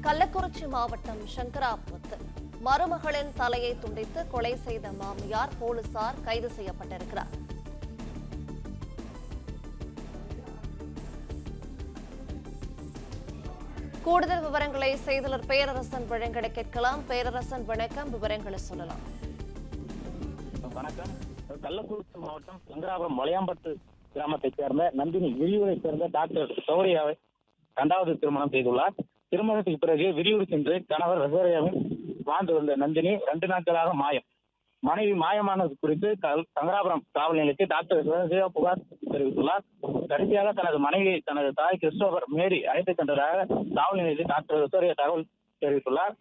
கள்ளக்குறிச்சி மாவட்டம் சங்கராபுரத்து மருமகளின் தலையை துண்டித்து கொலை செய்த மாமியார் போலீசார் கைது செய்யப்பட்டிருக்கிறார். கூடுதல் விவரங்களை செய்தியாளர் பேரரசன் வழங்க கேட்கலாம். பேரரசன், வணக்கம். விவரங்களை சொல்லலாம். வணக்கம். கள்ளக்குறிச்சி மாவட்டம் சங்கராபுரம் மலையாம்பட்டு கிராமத்தைச் சேர்ந்த நந்தினி விரியூரை சேர்ந்த டாக்டர் சௌரியாவை 2வது திருமணம் செய்துள்ளார். திருமணத்துக்கு பிறகு விரியூர் சென்று கணவர் ரசோரியாவின் வாழ்ந்து வந்த நந்தினி 2 நாட்களாக மாயம். மனைவி மாயமானது குறித்து சங்கராபுரம் காவல் நிலையத்தை டாக்டர் ரசோரியா புகார் தெரிவித்துள்ளார். கடைசியாக தனது மனைவி தனது தாய் கிறிஸ்டோபர் மேரி அழைத்துச் சென்றதாக காவல் நிலையத்தில் டாக்டர் ரசோரியா தகவல் தெரிவித்துள்ளார்.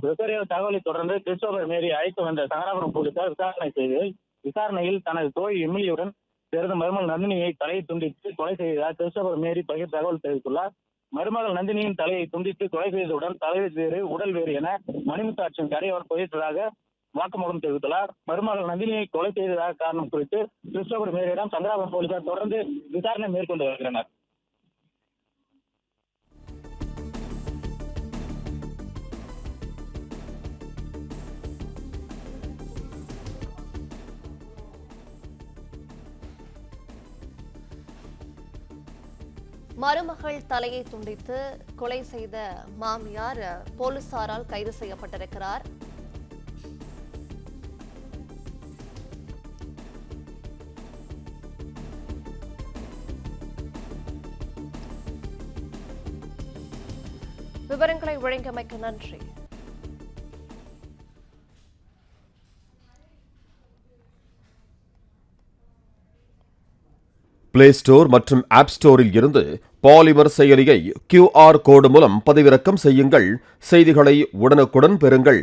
ரசோரியா தகவலை தொடர்ந்து கிறிஸ்டோபர் மேரி அழைத்து வந்த சங்கராபுரம் போலீசார் விசாரணை செய்து விசாரணையில் தனது தோழி எமிலியுடன் சேர்ந்த மருமகள் நந்தினியை தலையை துண்டித்து கொலை செய்ததாக கிறிஸ்டோபர் மேரி பகிர் தகவல் தெரிவித்துள்ளார். மருமகள் நந்தினியின் தலையை துண்டித்து கொலை செய்தவுடன் தலை வேறு உடல் வேறு என மணிமுத்தாட்சியின் கரையோர் புதைத்ததாக வாக்குமூலம் தெரிவித்துள்ளார். மருமகள் நந்தினியை கொலை செய்ததாக காரணம் குறித்து கிறிஸ்டோபர் மேரியிடம் சங்கராபுரம் போலீசார் தொடர்ந்து விசாரணை மேற்கொண்டு வருகின்றனர். மருமகள் தலையை துண்டித்து கொலை செய்த மாமியார் போலீசாரால் கைது செய்யப்பட்டிருக்கிறார். விவரங்களை வழங்கியமைக்கு நன்றி. பிளே ஸ்டோர் மற்றும் ஆப் ஸ்டோரில் இருந்து பாலிமர் செயலியை QR கோடு மூலம் பதிவிறக்கம் செய்யுங்கள். செய்திகளை உடனுக்குடன் பெறுங்கள்.